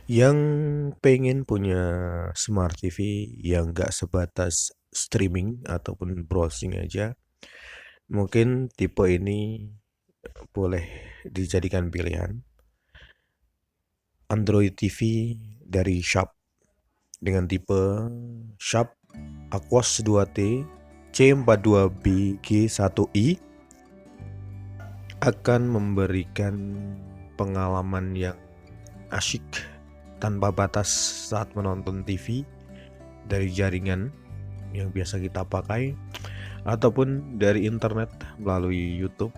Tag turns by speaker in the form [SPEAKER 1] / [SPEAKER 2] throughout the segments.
[SPEAKER 1] Yang pengen punya smart TV yang nggak sebatas streaming ataupun browsing aja, mungkin tipe ini boleh dijadikan pilihan. Android TV dari Sharp dengan tipe Sharp Aquos 2T C42BG1i akan memberikan pengalaman yang asyik tanpa batas saat menonton TV dari jaringan yang biasa kita pakai ataupun dari internet melalui YouTube,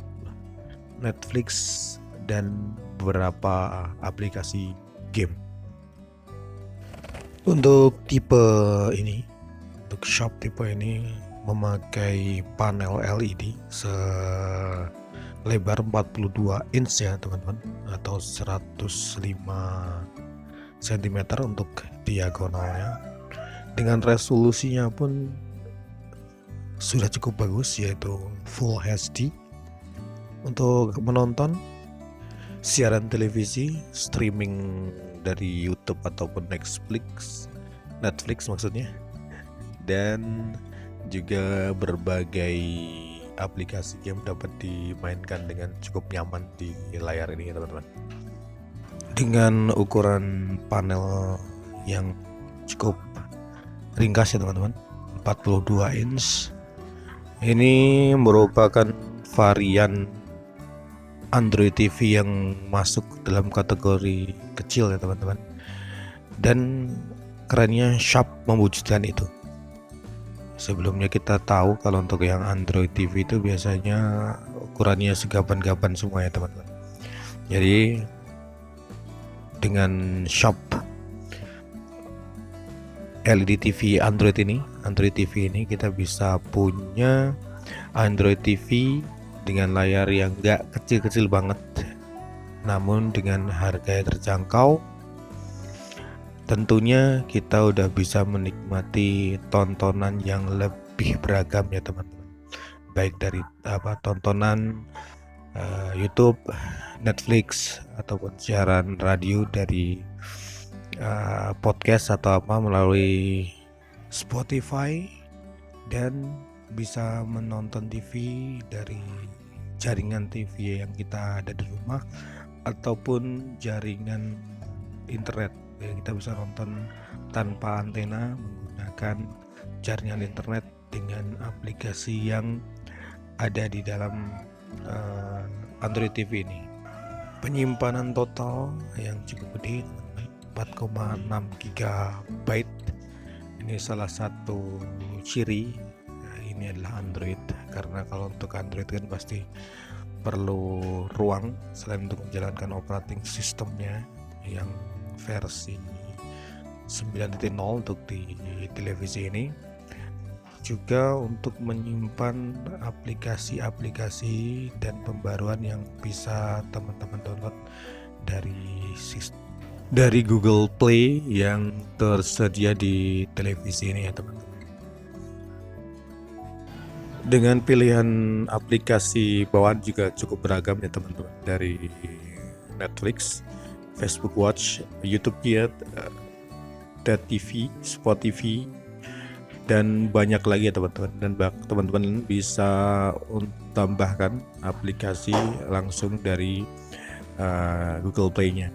[SPEAKER 1] Netflix, dan beberapa aplikasi game. Untuk tipe ini, untuk Sharp tipe ini memakai panel LED selebar 42 inch ya teman-teman, atau 105 cm untuk diagonalnya. Dengan resolusinya pun sudah cukup bagus, yaitu Full HD. Untuk menonton siaran televisi, streaming dari YouTube ataupun Netflix maksudnya, dan juga berbagai aplikasi game dapat dimainkan dengan cukup nyaman di layar ini ya teman-teman. Dengan ukuran panel yang cukup ringkas ya teman-teman, 42 inch. Ini merupakan varian Android TV yang masuk dalam kategori kecil ya teman-teman. Dan kerennya Sharp mewujudkan itu. Sebelumnya kita tahu kalau untuk yang Android TV itu biasanya ukurannya segaban-gaban semua ya teman-teman. Jadi dengan Sharp LED TV Android TV ini kita bisa punya Android TV dengan layar yang gak kecil-kecil banget, namun dengan harga yang terjangkau. Tentunya kita udah bisa menikmati tontonan yang lebih beragam ya teman-teman, baik dari tontonan YouTube, Netflix, ataupun siaran radio dari podcast atau melalui Spotify, dan bisa menonton TV dari jaringan TV yang kita ada di rumah ataupun jaringan internet. Kita bisa nonton tanpa antena menggunakan jaringan internet dengan aplikasi yang ada di dalam Android TV ini. Penyimpanan total yang cukup gede, 4,6 GB. Ini salah satu ciri ini adalah Android, karena kalau untuk Android kan pasti perlu ruang selain untuk menjalankan operating sistemnya yang versi 9.0 untuk di televisi ini, juga untuk menyimpan aplikasi-aplikasi dan pembaruan yang bisa teman-teman download dari Google Play yang tersedia di televisi ini ya teman-teman. Dengan pilihan aplikasi bawaan juga cukup beragam ya teman-teman, dari Netflix, Facebook Watch, YouTube Kids, DAT TV, Spot TV, dan banyak lagi ya teman-teman. Dan teman-teman bisa tambahkan aplikasi langsung dari Google Play-nya.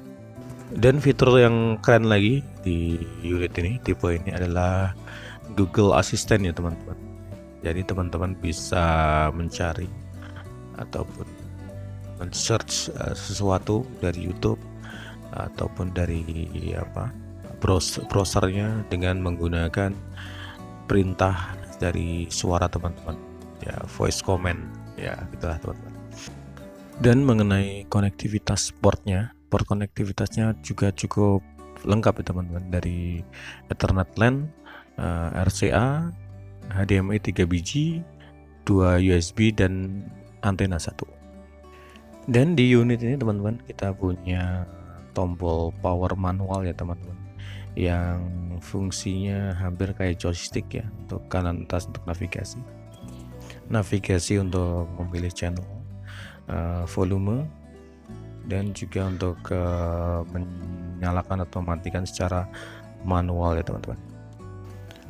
[SPEAKER 1] Dan fitur yang keren lagi di unit ini, tipe ini, adalah Google Assistant ya teman-teman. Jadi teman-teman bisa mencari ataupun men-search sesuatu dari YouTube ataupun dari browsernya dengan menggunakan perintah dari suara teman-teman ya, voice command ya, gitulah teman-teman. Dan mengenai konektivitas port konektivitasnya juga cukup lengkap ya teman-teman, dari Ethernet LAN, RCA, HDMI 3 biji, 2 USB, dan antena 1. Dan di unit ini teman-teman kita punya tombol power manual ya teman-teman, yang fungsinya hampir kayak joystick ya, untuk kanan atas untuk navigasi untuk memilih channel, volume, dan juga untuk menyalakan atau mematikan secara manual ya teman-teman.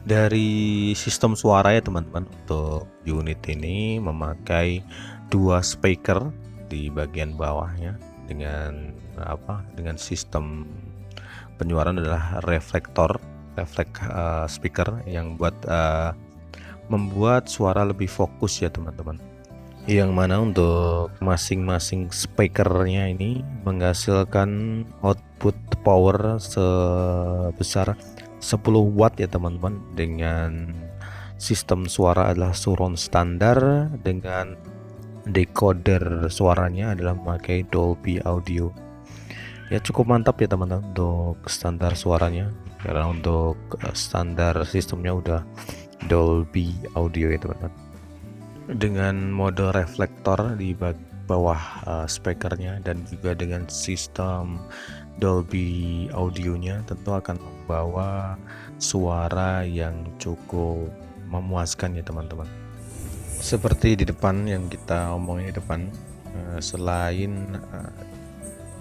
[SPEAKER 1] Dari sistem suara ya teman-teman, untuk unit ini memakai 2 speaker di bagian bawahnya dengan sistem penyuaraan adalah speaker yang membuat suara lebih fokus ya teman-teman, yang mana untuk masing-masing speakernya ini menghasilkan output power sebesar 10 watt ya teman-teman, dengan sistem suara adalah surround standar, dengan decoder suaranya adalah memakai Dolby Audio. Ya cukup mantap ya teman-teman untuk standar suaranya, karena untuk standar sistemnya udah Dolby Audio ya teman-teman. Dengan mode reflektor di bawah speakernya dan juga dengan sistem Dolby Audionya tentu akan membawa suara yang cukup memuaskan ya teman-teman. Seperti di depan yang kita omongin di depan, selain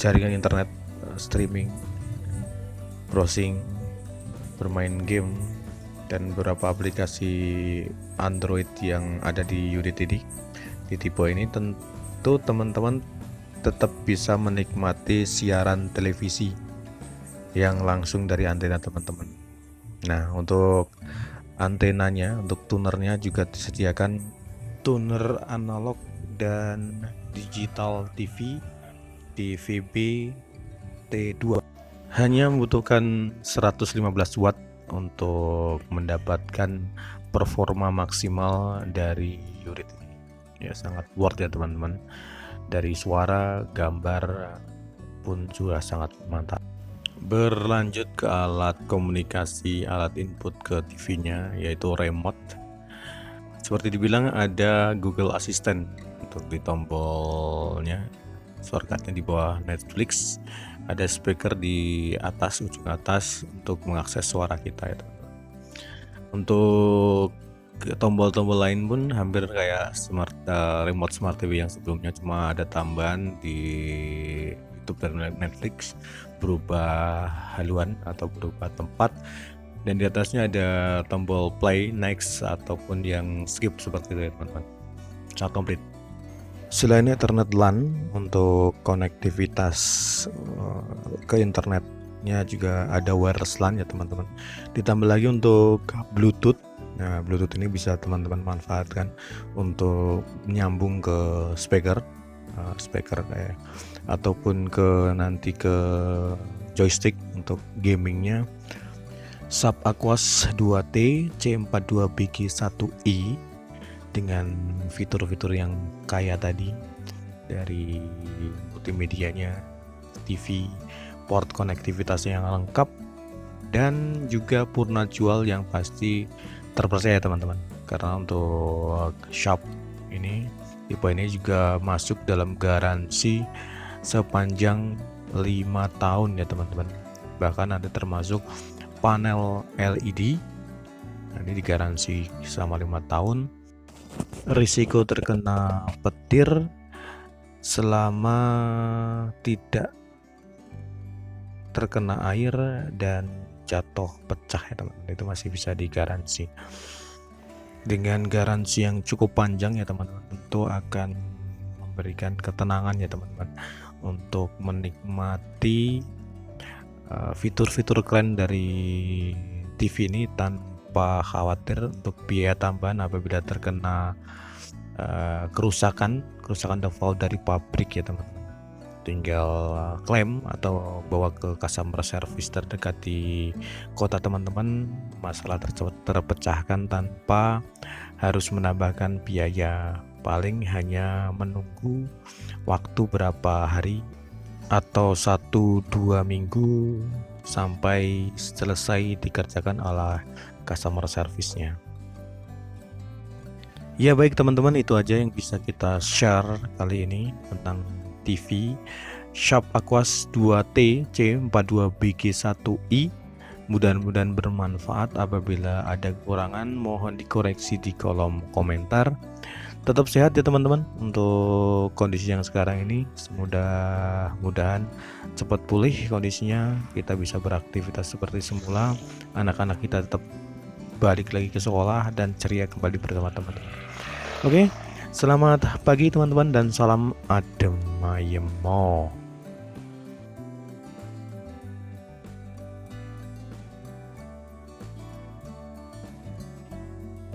[SPEAKER 1] jaringan internet, streaming, browsing, bermain game, dan beberapa aplikasi Android yang ada di unit ini, di tipe ini, tentu teman-teman tetap bisa menikmati siaran televisi yang langsung dari antena teman-teman. Nah, untuk antenanya, untuk tunernya juga disediakan tuner analog dan digital TV DVB T2. Hanya membutuhkan 115 watt untuk mendapatkan performa maksimal dari unit ini. Ya sangat worth ya teman-teman. Dari suara, gambar pun juga sangat mantap. Berlanjut ke alat komunikasi, alat input ke TV-nya, yaitu remote. Seperti dibilang ada Google Assistant untuk di tombolnya, shortcutnya di bawah Netflix. Ada speaker di atas, ujung atas, untuk mengakses suara kita ya teman-teman. Untuk tombol-tombol lain pun hampir kayak remote smart TV yang sebelumnya, cuma ada tambahan di YouTube dan Netflix, berubah haluan atau berubah tempat, dan di atasnya ada tombol play, next, ataupun yang skip seperti itu ya teman-teman. Sangat komplit. Selain Ethernet LAN untuk konektivitas ke internetnya, juga ada wireless LAN ya teman-teman. Ditambah lagi untuk Bluetooth. Nah, Bluetooth ini bisa teman-teman manfaatkan untuk nyambung ke speaker kayak, ataupun nanti ke joystick untuk gamingnya. Sub Aquos 2T C42BG1i dengan fitur-fitur yang kaya tadi, dari multimedianya, TV, port konektivitasnya yang lengkap, dan juga purna jual yang pasti terpercaya teman-teman. Karena untuk shop ini, tipe ini juga masuk dalam garansi sepanjang 5 tahun ya teman-teman. Bahkan ada termasuk panel LED. Nah, ini digaransi selama 5 tahun. Risiko terkena petir selama tidak terkena air dan jatuh pecah ya teman-teman, itu masih bisa digaransi. Dengan garansi yang cukup panjang ya teman-teman, tentu akan memberikan ketenangan ya teman-teman untuk menikmati fitur-fitur keren dari TV ini tanpa khawatir untuk biaya tambahan apabila terkena kerusakan default dari pabrik ya teman-teman. Tinggal klaim atau bawa ke customer service terdekat di kota teman-teman, masalah terpecahkan tanpa harus menambahkan biaya. Paling hanya menunggu waktu berapa hari atau 1-2 minggu sampai selesai dikerjakan oleh customer service-nya. Ya baik teman-teman, itu aja yang bisa kita share kali ini tentang TV Sharp Aquos 2T C42BG1i. Mudah-mudahan bermanfaat. Apabila ada kekurangan mohon dikoreksi di kolom komentar. Tetap sehat ya teman-teman untuk kondisi yang sekarang ini. Mudah-mudahan cepat pulih kondisinya, kita bisa beraktivitas seperti semula, anak-anak kita tetap balik lagi ke sekolah dan ceria kembali bersama teman-teman. Oke, selamat pagi teman-teman dan salam adem ayemo.